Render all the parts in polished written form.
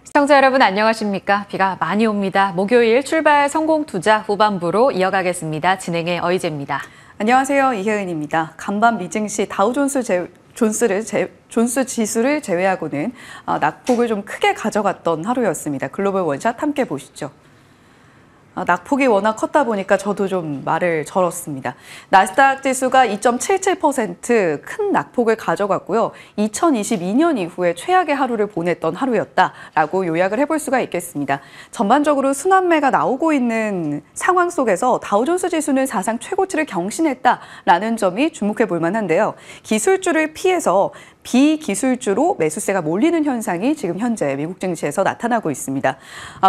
시청자 여러분 안녕하십니까? 비가 많이 옵니다. 목요일 출발 성공 투자 후반부로 이어가겠습니다. 진행의 어이재입니다. 안녕하세요. 이혜은입니다. 간밤 미증시 다우존스 지수를 제외하고는 낙폭을 좀 크게 가져갔던 하루였습니다. 글로벌 원샷 함께 보시죠. 낙폭이 워낙 컸다 보니까 저도 좀 말을 절었습니다. 나스닥 지수가 2.77% 큰 낙폭을 가져갔고요. 2022년 이후에 최악의 하루를 보냈던 하루였다라고 요약을 해볼 수가 있겠습니다. 전반적으로 순환매가 나오고 있는 상황 속에서 다우존스 지수는 사상 최고치를 경신했다라는 점이 주목해 볼 만한데요. 기술주를 피해서 비기술주로 매수세가 몰리는 현상이 지금 현재 미국 증시에서 나타나고 있습니다.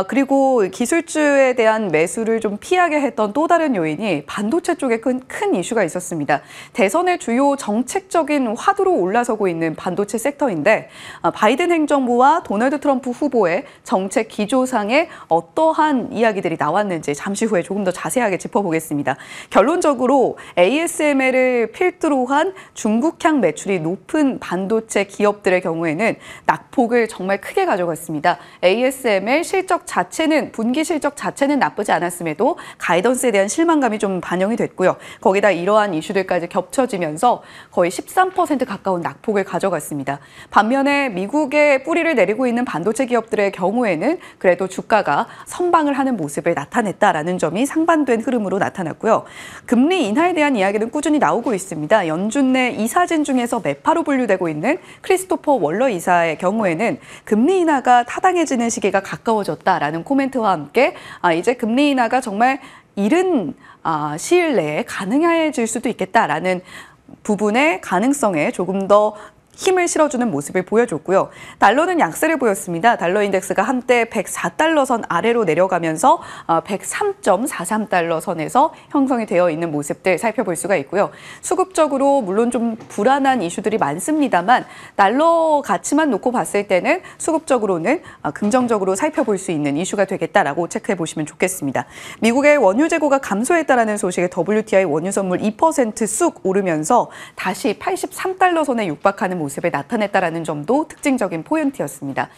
그리고 기술주에 대한 매수를 좀 피하게 했던 또 다른 요인이 반도체 쪽에 큰 이슈가 있었습니다. 대선의 주요 정책적인 화두로 올라서고 있는 반도체 섹터인데 바이든 행정부와 도널드 트럼프 후보의 정책 기조상에 어떠한 이야기들이 나왔는지 잠시 후에 조금 더 자세하게 짚어보겠습니다. 결론적으로 ASML을 필두로 한 중국향 매출이 높은 반도체 기업들의 경우에는 낙폭을 정말 크게 가져갔습니다. ASML 실적 자체는 분기 실적 자체는 나쁘지 않았음에도 가이던스에 대한 실망감이 좀 반영이 됐고요. 거기다 이러한 이슈들까지 겹쳐지면서 거의 13% 가까운 낙폭을 가져갔습니다. 반면에 미국에 뿌리를 내리고 있는 반도체 기업들의 경우에는 그래도 주가가 선방을 하는 모습을 나타냈다라는 점이 상반된 흐름으로 나타났고요. 금리 인하에 대한 이야기는 꾸준히 나오고 있습니다. 연준 내 이사진 중에서 매파로 분류되고 있는 크리스토퍼 월러 이사의 경우에는 금리 인하가 타당해지는 시기가 가까워졌다라는 코멘트와 함께 이제 금리 인하가 정말 이른 시일 내에 가능해질 수도 있겠다라는 부분의 가능성에 조금 더 힘을 실어주는 모습을 보여줬고요. 달러는 약세를 보였습니다. 달러 인덱스가 한때 104달러 선 아래로 내려가면서 103.43달러 선에서 형성이 되어 있는 모습들 살펴볼 수가 있고요. 수급적으로 물론 좀 불안한 이슈들이 많습니다만 달러 가치만 놓고 봤을 때는 수급적으로는 긍정적으로 살펴볼 수 있는 이슈가 되겠다라고 체크해 보시면 좋겠습니다. 미국의 원유 재고가 감소했다라는 소식에 WTI 원유 선물 2% 쑥 오르면서 다시 83달러 선에 육박하는 모습을 나타냈다라는 점도 특징적인 포인트였습니다.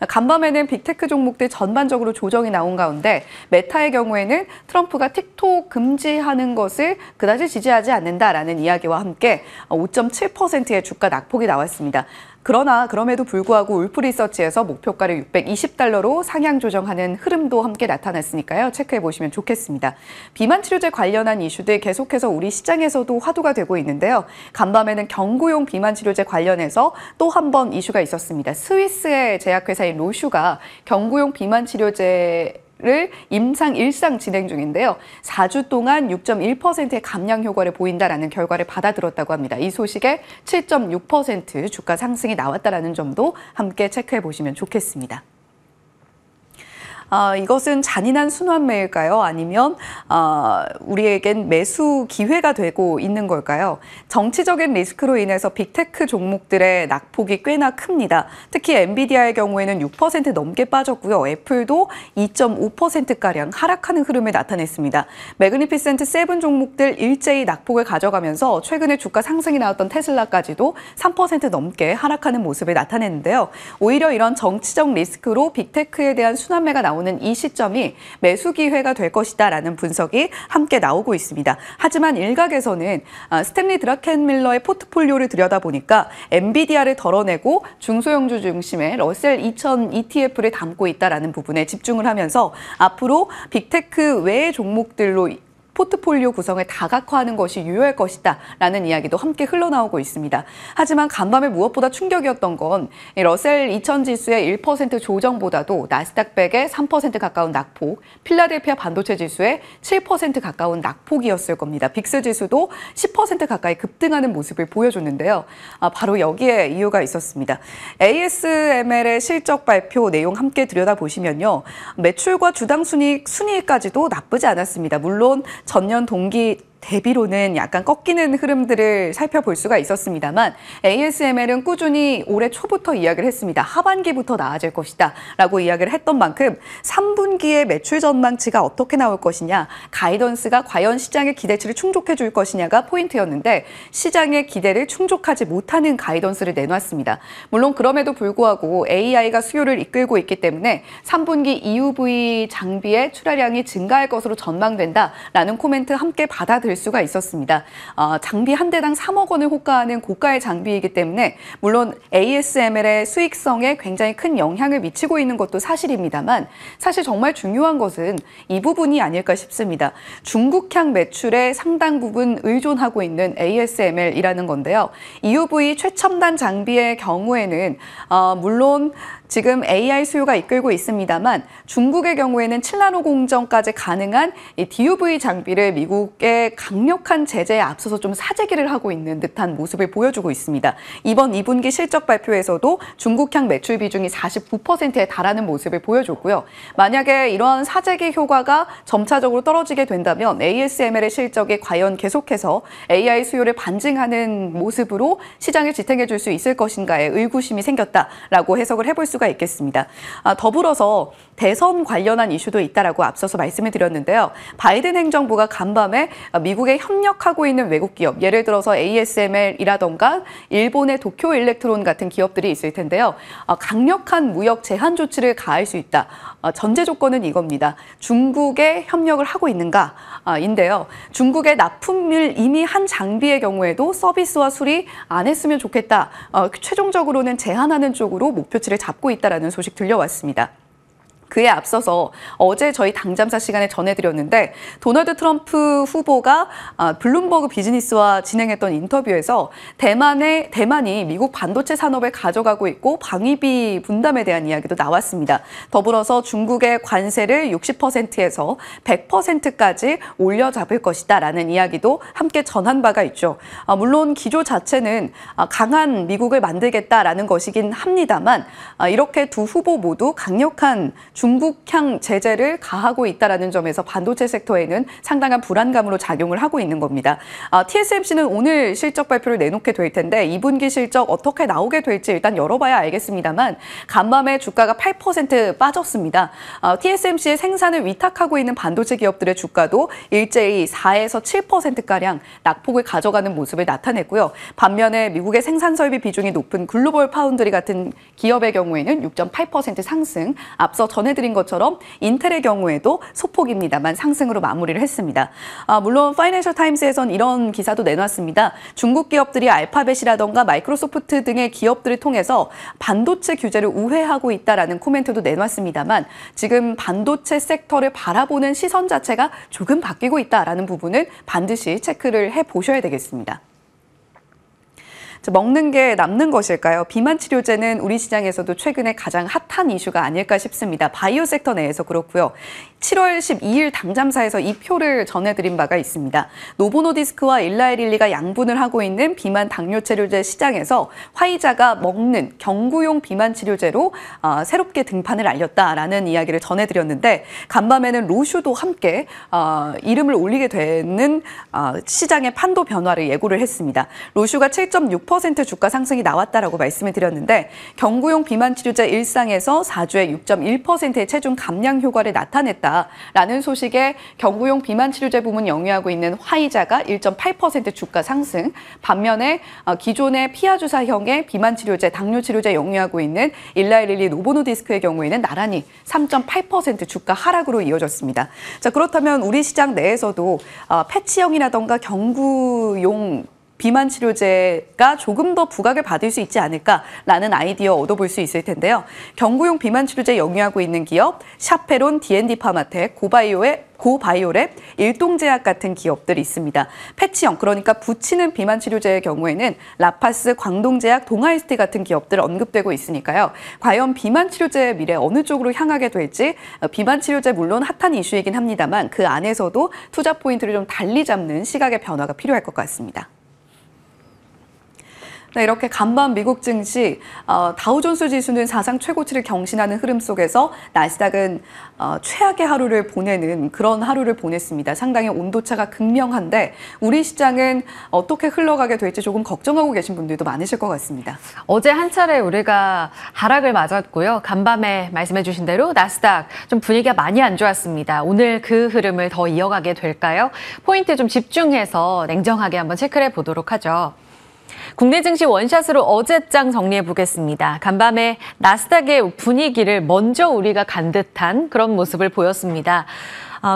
간밤에는 빅테크 종목들 전반적으로 조정이 나온 가운데 메타의 경우에는 트럼프가 틱톡 금지하는 것을 그다지 지지하지 않는다라는 이야기와 함께 5.7%의 주가 낙폭이 나왔습니다. 그러나 그럼에도 불구하고 울프리서치에서 목표가를 620달러로 상향 조정하는 흐름도 함께 나타났으니까요. 체크해 보시면 좋겠습니다. 비만 치료제 관련한 이슈들 계속해서 우리 시장에서도 화두가 되고 있는데요. 간밤에는 경구용 비만 치료제 관련해서 또 한 번 이슈가 있었습니다. 스위스의 제약회사인 로슈가 경구용 비만 치료제 를 임상 1상 진행 중인데요. 4주 동안 6.1%의 감량 효과를 보인다라는 결과를 받아들었다고 합니다. 이 소식에 7.6% 주가 상승이 나왔다라는 점도 함께 체크해 보시면 좋겠습니다. 이것은 잔인한 순환매일까요? 아니면 우리에겐 매수 기회가 되고 있는 걸까요? 정치적인 리스크로 인해서 빅테크 종목들의 낙폭이 꽤나 큽니다. 특히 엔비디아의 경우에는 6% 넘게 빠졌고요. 애플도 2.5%가량 하락하는 흐름을 나타냈습니다. 매그니피센트 7 종목들 일제히 낙폭을 가져가면서 최근에 주가 상승이 나왔던 테슬라까지도 3% 넘게 하락하는 모습을 나타냈는데요. 오히려 이런 정치적 리스크로 빅테크에 대한 순환매가 나오는 이 시점이 매수 기회가 될 것이다라는 분석이 함께 나오고 있습니다. 하지만 일각에서는 스탠리 드라켄밀러의 포트폴리오를 들여다보니까 엔비디아를 덜어내고 중소형주 중심의 러셀 2000 ETF를 담고 있다라는 부분에 집중을 하면서 앞으로 빅테크 외의 종목들로 포트폴리오 구성을 다각화하는 것이 유효할 것이다라는 이야기도 함께 흘러나오고 있습니다. 하지만 간밤에 무엇보다 충격이었던 건 러셀 2000 지수의 1% 조정보다도 나스닥백의 3% 가까운 낙폭, 필라델피아 반도체 지수의 7% 가까운 낙폭이었을 겁니다. 빅스 지수도 10% 가까이 급등하는 모습을 보여줬는데요. 바로 여기에 이유가 있었습니다. ASML의 실적 발표 내용 함께 들여다보시면요. 매출과 주당 순이익까지도 나쁘지 않았습니다. 물론 전년 동기 대비로는 약간 꺾이는 흐름들을 살펴볼 수가 있었습니다만 ASML은 꾸준히 올해 초부터 이야기를 했습니다. 하반기부터 나아질 것이다 라고 이야기를 했던 만큼 3분기의 매출 전망치가 어떻게 나올 것이냐, 가이던스가 과연 시장의 기대치를 충족해 줄 것이냐가 포인트였는데 시장의 기대를 충족하지 못하는 가이던스를 내놨습니다. 물론 그럼에도 불구하고 AI가 수요를 이끌고 있기 때문에 3분기 EUV 장비의 출하량이 증가할 것으로 전망된다라는 코멘트 함께 받아들일 수가 있었습니다. 장비 한 대당 3억 원을 호가하는 고가의 장비이기 때문에 물론 ASML의 수익성에 굉장히 큰 영향을 미치고 있는 것도 사실입니다만 사실 정말 중요한 것은 이 부분이 아닐까 싶습니다. 중국향 매출에 상당 부분 의존하고 있는 ASML이라는 건데요. EUV 최첨단 장비의 경우에는 물론 지금 AI 수요가 이끌고 있습니다만 중국의 경우에는 7나노 공정까지 가능한 이 DUV 장비를 미국의 강력한 제재에 앞서서 좀 사재기를 하고 있는 듯한 모습을 보여주고 있습니다. 이번 2분기 실적 발표에서도 중국향 매출 비중이 49%에 달하는 모습을 보여줬고요. 만약에 이러한 사재기 효과가 점차적으로 떨어지게 된다면 ASML의 실적이 과연 계속해서 AI 수요를 반증하는 모습으로 시장을 지탱해 줄 수 있을 것인가에 의구심이 생겼다라고 해석을 해볼 수가 있겠습니다. 더불어서 대선 관련한 이슈도 있다라고 앞서서 말씀을 드렸는데요. 바이든 행정부가 간밤에 미국에 협력하고 있는 외국 기업, 예를 들어서 ASML이라던가 일본의 도쿄 일렉트론 같은 기업들이 있을 텐데요. 강력한 무역 제한 조치를 가할 수 있다. 전제 조건은 이겁니다. 중국에 협력을 하고 있는가? 인데요. 중국의 납품을 이미 한 장비의 경우에도 서비스와 수리 안 했으면 좋겠다. 최종적으로는 제한하는 쪽으로 목표치를 잡고 있다라는 소식 들려왔습니다. 그에 앞서서 어제 저희 당잠사 시간에 전해드렸는데 도널드 트럼프 후보가 블룸버그 비즈니스와 진행했던 인터뷰에서 대만이 미국 반도체 산업을 가져가고 있고 방위비 분담에 대한 이야기도 나왔습니다. 더불어서 중국의 관세를 60%에서 100%까지 올려잡을 것이다라는 이야기도 함께 전한 바가 있죠. 물론 기조 자체는 강한 미국을 만들겠다라는 것이긴 합니다만 이렇게 두 후보 모두 강력한 중국향 제재를 가하고 있다는 점에서 반도체 섹터에는 상당한 불안감으로 작용을 하고 있는 겁니다. TSMC는 오늘 실적 발표를 내놓게 될 텐데 2분기 실적 어떻게 나오게 될지 일단 열어봐야 알겠습니다만 간밤에 주가가 8% 빠졌습니다. TSMC의 생산을 위탁하고 있는 반도체 기업들의 주가도 일제히 4에서 7%가량 낙폭을 가져가는 모습을 나타냈고요. 반면에 미국의 생산 설비 비중이 높은 글로벌 파운드리 같은 기업의 경우에는 6.8% 상승, 앞서 전해드린 것처럼 인텔의 경우에도 소폭입니다만 상승으로 마무리를 했습니다. 물론 파이낸셜 타임스에선 이런 기사도 내놨습니다. 중국 기업들이 알파벳이라던가 마이크로소프트 등의 기업들을 통해서 반도체 규제를 우회하고 있다라는 코멘트도 내놨습니다만 지금 반도체 섹터를 바라보는 시선 자체가 조금 바뀌고 있다라는 부분을 반드시 체크를 해보셔야 되겠습니다. 먹는 게 남는 것일까요? 비만 치료제는 우리 시장에서도 최근에 가장 핫한 이슈가 아닐까 싶습니다. 바이오 섹터 내에서 그렇고요. 7월 12일 당잠사에서 이 표를 전해드린 바가 있습니다. 노보노디스크와 일라이릴리가 양분을 하고 있는 비만 당뇨 치료제 시장에서 화이자가 먹는 경구용 비만 치료제로 새롭게 등판을 알렸다라는 이야기를 전해드렸는데 간밤에는 로슈도 함께 이름을 올리게 되는 시장의 판도 변화를 예고를 했습니다. 로슈가 7.6% 주가 상승이 나왔다라고 말씀을 드렸는데 경구용 비만 치료제 일상에서 4주에 6.1%의 체중 감량 효과를 나타냈다라는 소식에 경구용 비만 치료제 부문 영위하고 있는 화이자가 1.8% 주가 상승, 반면에 기존의 피하주사형의 비만 치료제, 당뇨 치료제 영위하고 있는 일라이릴리 노보노디스크의 경우에는 나란히 3.8% 주가 하락으로 이어졌습니다. 자, 그렇다면 우리 시장 내에서도 패치형이라던가 경구용 비만 치료제가 조금 더 부각을 받을 수 있지 않을까라는 아이디어 얻어볼 수 있을 텐데요. 경구용 비만 치료제 영위하고 있는 기업, 샤페론, D&D 파마텍, 고바이오랩, 일동제약 같은 기업들이 있습니다. 패치형, 그러니까 붙이는 비만 치료제의 경우에는 라파스, 광동제약, 동아일스티 같은 기업들 언급되고 있으니까요. 과연 비만 치료제의 미래 어느 쪽으로 향하게 될지, 비만 치료제 물론 핫한 이슈이긴 합니다만 그 안에서도 투자 포인트를 좀 달리 잡는 시각의 변화가 필요할 것 같습니다. 네, 이렇게 간밤 미국 증시 다우존스 지수는 사상 최고치를 경신하는 흐름 속에서 나스닥은 최악의 하루를 보내는 그런 하루를 보냈습니다. 상당히 온도차가 극명한데 우리 시장은 어떻게 흘러가게 될지 조금 걱정하고 계신 분들도 많으실 것 같습니다. 어제 한 차례 우리가 하락을 맞았고요. 간밤에 말씀해 주신 대로 나스닥 좀 분위기가 많이 안 좋았습니다. 오늘 그 흐름을 더 이어가게 될까요? 포인트 좀 집중해서 냉정하게 한번 체크를 해보도록 하죠. 국내 증시 원샷으로 어제장 정리해 보겠습니다. 간밤에 나스닥의 분위기를 먼저 우리가 간 듯한 그런 모습을 보였습니다.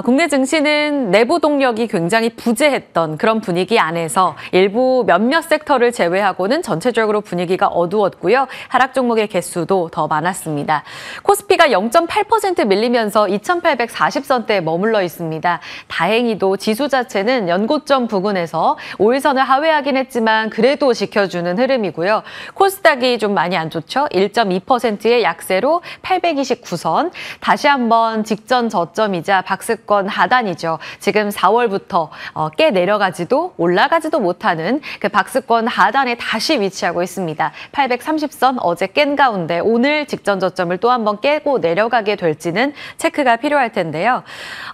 국내 증시는 내부 동력이 굉장히 부재했던 그런 분위기 안에서 일부 몇몇 섹터를 제외하고는 전체적으로 분위기가 어두웠고요. 하락 종목의 개수도 더 많았습니다. 코스피가 0.8% 밀리면서 2,840선대에 머물러 있습니다. 다행히도 지수 자체는 연고점 부근에서 5일선을 하회하긴 했지만 그래도 지켜주는 흐름이고요. 코스닥이 좀 많이 안 좋죠. 1.2%의 약세로 829선. 다시 한번 직전 저점이자 박스권 하단이죠. 지금 4월부터 깨 내려가지도 올라가지도 못하는 그 박스권 하단에 다시 위치하고 있습니다. 830선 어제 깬 가운데 오늘 직전 저점을 또 한번 깨고 내려가게 될지는 체크가 필요할 텐데요.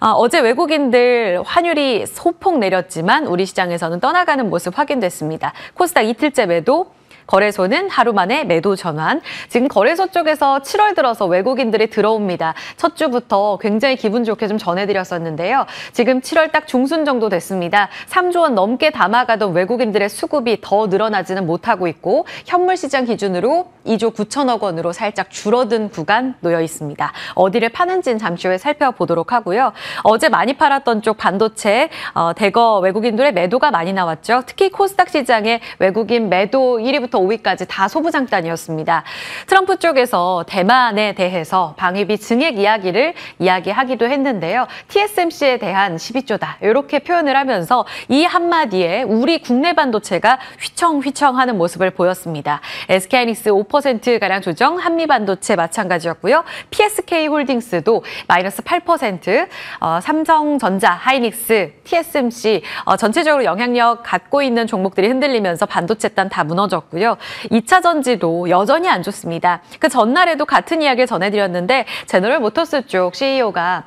어제 외국인들 환율이 소폭 내렸지만 우리 시장에서는 떠나가는 모습 확인됐습니다. 코스닥 이틀째 매도. 거래소는 하루 만에 매도 전환. 지금 거래소 쪽에서 7월 들어서 외국인들이 들어옵니다. 첫 주부터 굉장히 기분 좋게 좀 전해드렸었는데요. 지금 7월 딱 중순 정도 됐습니다. 3조 원 넘게 담아가던 외국인들의 수급이 더 늘어나지는 못하고 있고 현물 시장 기준으로 2조 9천억 원으로 살짝 줄어든 구간 놓여 있습니다. 어디를 파는지는 잠시 후에 살펴보도록 하고요. 어제 많이 팔았던 쪽 반도체 대거 외국인들의 매도가 많이 나왔죠. 특히 코스닥 시장에 외국인 매도 1위부터 5위까지 다 소부장단이었습니다. 트럼프 쪽에서 대만에 대해서 방위비 증액 이야기를 이야기하기도 했는데요. TSMC에 대한 12조다. 이렇게 표현을 하면서 이 한마디에 우리 국내 반도체가 휘청휘청하는 모습을 보였습니다. SK하이닉스 5%가량 조정, 한미반도체 마찬가지였고요. PSK홀딩스도 마이너스 8%, 삼성전자, 하이닉스, TSMC 전체적으로 영향력 갖고 있는 종목들이 흔들리면서 반도체단 다 무너졌고요. 2차 전지도 여전히 안 좋습니다. 그 전날에도 같은 이야기를 전해드렸는데 제너럴 모터스 쪽 CEO가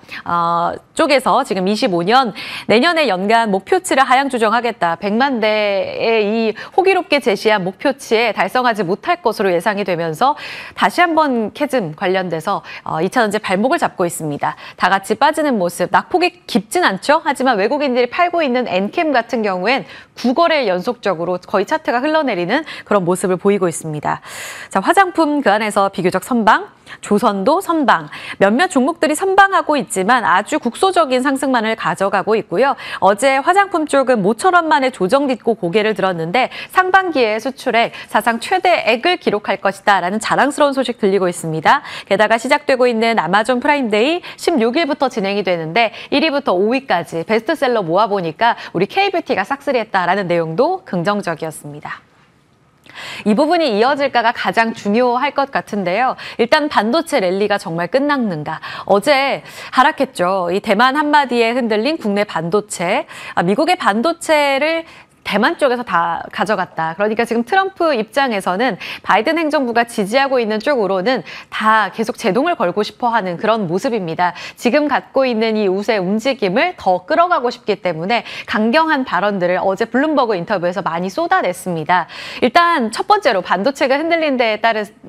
쪽에서 지금 25년 내년에 연간 목표치를 하향 조정하겠다. 100만 대의 이 호기롭게 제시한 목표치에 달성하지 못할 것으로 예상이 되면서 다시 한번 캐즘 관련돼서 2차 전지 발목을 잡고 있습니다. 다 같이 빠지는 모습. 낙폭이 깊진 않죠. 하지만 외국인들이 팔고 있는 엔캠 같은 경우엔 9거래 연속적으로 거의 차트가 흘러내리는 그런 모습을 보이고 있습니다. 자, 화장품 그 안에서 비교적 선방, 조선도 선방, 몇몇 종목들이 선방하고 있지만 아주 국소적인 상승만을 가져가고 있고요. 어제 화장품 쪽은 모처럼 만에 조정 딛고 고개를 들었는데 상반기에 수출액 사상 최대액을 기록할 것이다라는 자랑스러운 소식 들리고 있습니다. 게다가 시작되고 있는 아마존 프라임데이 16일부터 진행이 되는데 1위부터 5위까지 베스트셀러 모아보니까 우리 K뷰티가 싹쓸이했다라는 내용도 긍정적이었습니다. 이 부분이 이어질까가 가장 중요할 것 같은데요. 일단 반도체 랠리가 정말 끝났는가. 어제 하락했죠. 이 대만 한마디에 흔들린 국내 반도체. 미국의 반도체를 대만 쪽에서 다 가져갔다. 그러니까 지금 트럼프 입장에서는 바이든 행정부가 지지하고 있는 쪽으로는 다 계속 제동을 걸고 싶어 하는 그런 모습입니다. 지금 갖고 있는 이 우세 움직임을 더 끌어가고 싶기 때문에 강경한 발언들을 어제 블룸버그 인터뷰에서 많이 쏟아냈습니다. 일단 첫 번째로 반도체가 흔들린 데에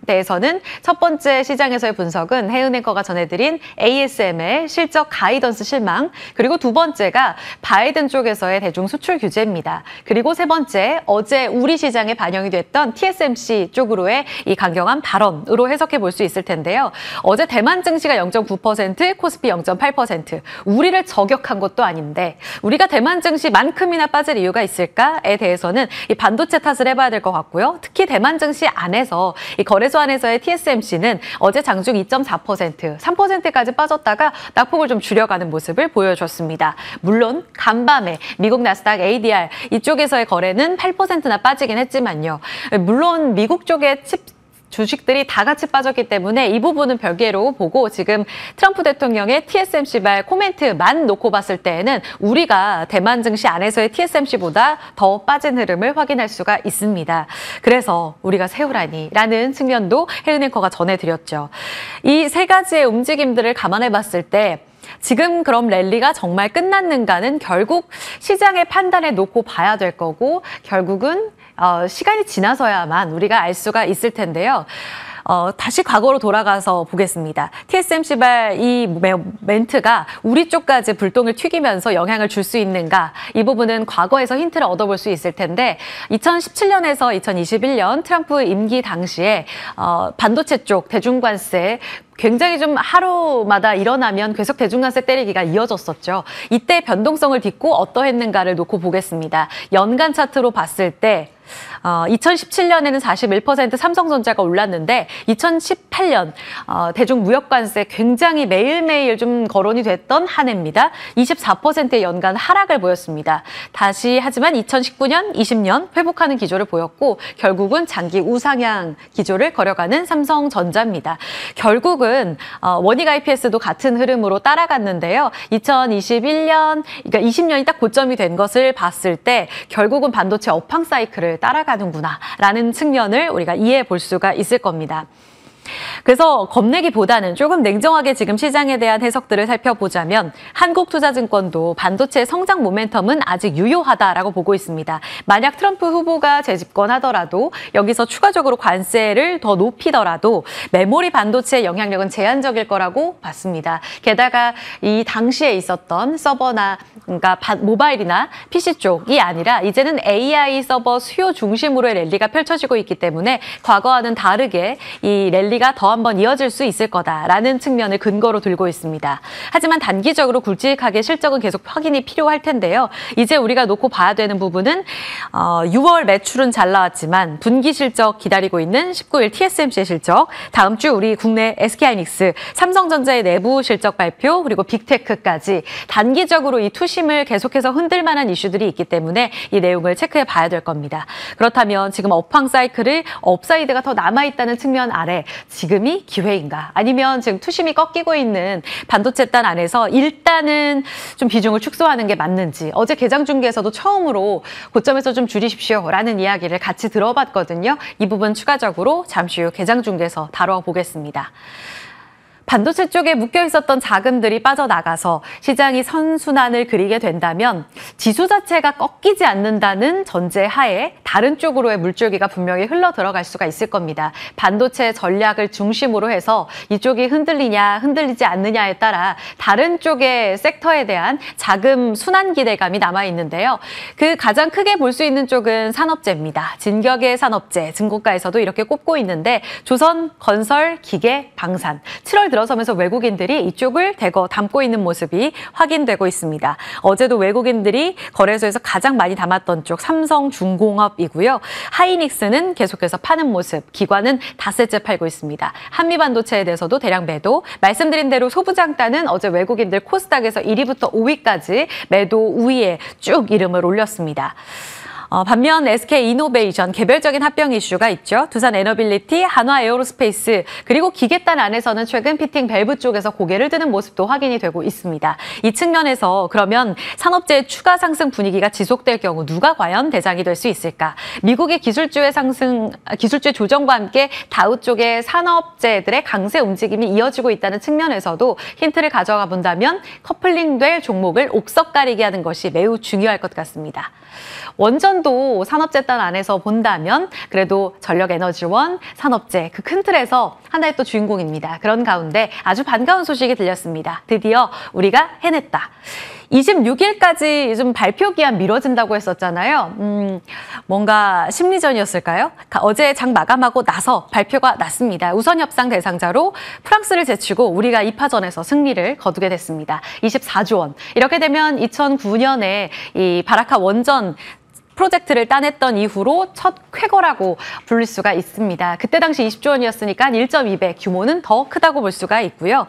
대해서는 첫 번째 시장에서의 분석은 혜은 앵커가 전해드린 ASM의 실적 가이던스 실망, 그리고 두 번째가 바이든 쪽에서의 대중 수출 규제입니다. 그리고 세 번째, 어제 우리 시장에 반영이 됐던 TSMC 쪽으로의 이 강경한 발언으로 해석해 볼 수 있을 텐데요. 어제 대만 증시가 0.9%, 코스피 0.8%, 우리를 저격한 것도 아닌데 우리가 대만 증시만큼이나 빠질 이유가 있을까에 대해서는 이 반도체 탓을 해봐야 될 것 같고요. 특히 대만 증시 안에서 이 거래소 안에서의 TSMC는 어제 장중 2.4%, 3%까지 빠졌다가 낙폭을 좀 줄여가는 모습을 보여줬습니다. 물론 간밤에 미국 나스닥 ADR 이쪽에서의 거래는 8%나 빠지긴 했지만요. 물론 미국 쪽의 칩 주식들이 다 같이 빠졌기 때문에 이 부분은 별개로 보고 지금 트럼프 대통령의 TSMC발 코멘트만 놓고 봤을 때에는 우리가 대만 증시 안에서의 TSMC보다 더 빠진 흐름을 확인할 수가 있습니다. 그래서 우리가 세우라니라는 측면도 혜은 앵커가 전해드렸죠. 이 세 가지의 움직임들을 감안해 봤을 때 지금 그럼 랠리가 정말 끝났는가는 결국 시장의 판단에 놓고 봐야 될 거고 결국은 시간이 지나서야만 우리가 알 수가 있을 텐데요. 다시 과거로 돌아가서 보겠습니다. TSMC발 이 멘트가 우리 쪽까지 불똥을 튀기면서 영향을 줄 수 있는가? 이 부분은 과거에서 힌트를 얻어볼 수 있을 텐데 2017년에서 2021년 트럼프 임기 당시에 반도체 쪽 대중관세 굉장히 좀 하루마다 일어나면 계속 대중관세 때리기가 이어졌었죠. 이때 변동성을 딛고 어떠했는가를 놓고 보겠습니다. 연간 차트로 봤을 때 2017년에는 41% 삼성전자가 올랐는데 2018년 대중무역관세 굉장히 매일매일 좀 거론이 됐던 한 해입니다. 24%의 연간 하락을 보였습니다. 다시 하지만 2019년, 20년 회복하는 기조를 보였고 결국은 장기 우상향 기조를 걸어가는 삼성전자입니다. 결국은 원익 IPS도 같은 흐름으로 따라갔는데요. 2021년, 그러니까 20년이 딱 고점이 된 것을 봤을 때 결국은 반도체 업황 사이클을 따라가는구나라는 측면을 우리가 이해해 볼 수가 있을 겁니다. 그래서 겁내기보다는 조금 냉정하게 지금 시장에 대한 해석들을 살펴보자면 한국투자증권도 반도체 성장 모멘텀은 아직 유효하다라고 보고 있습니다. 만약 트럼프 후보가 재집권하더라도 여기서 추가적으로 관세를 더 높이더라도 메모리 반도체의 영향력은 제한적일 거라고 봤습니다. 게다가 이 당시에 있었던 서버나 그러니까 모바일이나 PC 쪽이 아니라 이제는 AI 서버 수요 중심으로의 랠리가 펼쳐지고 있기 때문에 과거와는 다르게 이 랠리가 더 한번 이어질 수 있을 거다라는 측면을 근거로 들고 있습니다. 하지만 단기적으로 굵직하게 실적은 계속 확인이 필요할 텐데요. 이제 우리가 놓고 봐야 되는 부분은 6월 매출은 잘 나왔지만 분기 실적 기다리고 있는 19일 TSMC의 실적, 다음 주 우리 국내 SK하이닉스, 삼성전자의 내부 실적 발표, 그리고 빅테크까지 단기적으로 이 투심을 계속해서 흔들 만한 이슈들이 있기 때문에 이 내용을 체크해 봐야 될 겁니다. 그렇다면 지금 업황 사이클을 업사이드가 더 남아있다는 측면 아래 지금이 기회인가? 아니면 지금 투심이 꺾이고 있는 반도체단 안에서 일단은 좀 비중을 축소하는 게 맞는지 어제 개장 중계에서도 처음으로 고점에서 좀 줄이십시오라는 이야기를 같이 들어봤거든요. 이 부분 추가적으로 잠시 후 개장 중계에서 다뤄보겠습니다. 반도체 쪽에 묶여 있었던 자금들이 빠져나가서 시장이 선순환을 그리게 된다면 지수 자체가 꺾이지 않는다는 전제 하에 다른 쪽으로의 물줄기가 분명히 흘러 들어갈 수가 있을 겁니다. 반도체 전략을 중심으로 해서 이쪽이 흔들리냐 흔들리지 않느냐에 따라 다른 쪽의 섹터에 대한 자금 순환 기대감이 남아있는데요. 그 가장 크게 볼 수 있는 쪽은 산업재입니다. 진격의 산업재, 증거가에서도 이렇게 꼽고 있는데 조선, 건설, 기계, 방산. 7월 들어서면서 외국인들이 이쪽을 대거 담고 있는 모습이 확인되고 있습니다. 어제도 외국인들이 거래소에서 가장 많이 담았던 쪽 삼성중공업이고요. 하이닉스는 계속해서 파는 모습, 기관은 닷새째 팔고 있습니다. 한미반도체에 대해서도 대량 매도, 말씀드린 대로 소부장단은 어제 외국인들 코스닥에서 1위부터 5위까지 매도 우위에 쭉 이름을 올렸습니다. 반면 SK이노베이션 개별적인 합병 이슈가 있죠. 두산에너빌리티, 한화에어로스페이스 그리고 기계단 안에서는 최근 피팅 밸브 쪽에서 고개를 드는 모습도 확인이 되고 있습니다. 이 측면에서 그러면 산업재의 추가 상승 분위기가 지속될 경우 누가 과연 대장이 될 수 있을까? 미국의 기술주의 상승, 기술주의 조정과 함께 다우 쪽의 산업재들의 강세 움직임이 이어지고 있다는 측면에서도 힌트를 가져가 본다면 커플링될 종목을 옥석 가리게 하는 것이 매우 중요할 것 같습니다. 원전도 산업재단 안에서 본다면 그래도 전력에너지원, 산업재 그 큰 틀에서 하나의 또 주인공입니다. 그런 가운데 아주 반가운 소식이 들렸습니다. 드디어 우리가 해냈다. 26일까지 좀 발표 기한 미뤄진다고 했었잖아요. 뭔가 심리전이었을까요? 어제 장 마감하고 나서 발표가 났습니다. 우선 협상 대상자로 프랑스를 제치고 우리가 2파전에서 승리를 거두게 됐습니다. 24조 원. 이렇게 되면 2009년에 이 바라카 원전 프로젝트를 따냈던 이후로 첫 쾌거라고 부를 수가 있습니다. 그때 당시 20조 원이었으니까 1.2배 규모는 더 크다고 볼 수가 있고요.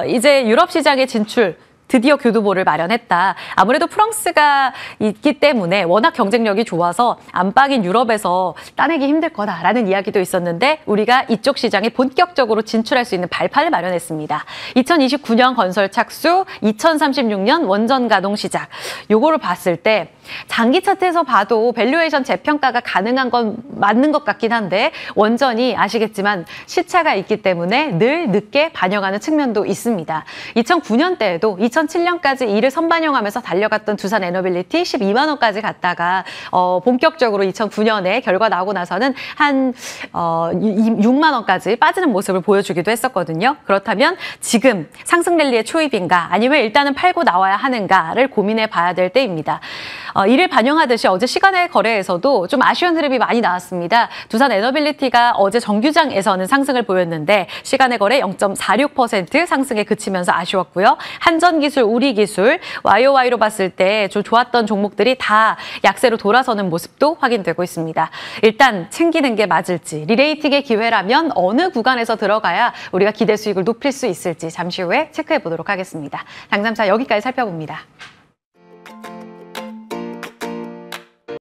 이제 유럽 시장의 진출 드디어 교두보를 마련했다. 아무래도 프랑스가 있기 때문에 워낙 경쟁력이 좋아서 안방인 유럽에서 따내기 힘들 거다라는 이야기도 있었는데 우리가 이쪽 시장에 본격적으로 진출할 수 있는 발판을 마련했습니다. 2029년 건설 착수, 2036년 원전 가동 시작. 요거를 봤을 때 장기 차트에서 봐도 밸류에이션 재평가가 가능한 건 맞는 것 같긴 한데 원전이 아시겠지만 시차가 있기 때문에 늘 늦게 반영하는 측면도 있습니다. 2009년대에도 2007년까지 이를 선반영하면서 달려갔던 두산 에너빌리티 12만 원까지 갔다가 본격적으로 2009년에 결과 나오고 나서는 한 6만 원까지 빠지는 모습을 보여주기도 했었거든요. 그렇다면 지금 상승 랠리의 초입인가 아니면 일단은 팔고 나와야 하는가를 고민해 봐야 될 때입니다. 이를 반영하듯이 어제 시간의 거래에서도 좀 아쉬운 흐름이 많이 나왔습니다. 두산 에너빌리티가 어제 정규장에서는 상승을 보였는데 시간의 거래 0.46% 상승에 그치면서 아쉬웠고요. 한전기술, 우리기술, YOY로 봤을 때 좀 좋았던 종목들이 다 약세로 돌아서는 모습도 확인되고 있습니다. 일단 챙기는 게 맞을지, 리레이팅의 기회라면 어느 구간에서 들어가야 우리가 기대 수익을 높일 수 있을지 잠시 후에 체크해 보도록 하겠습니다. 당첨차 여기까지 살펴봅니다.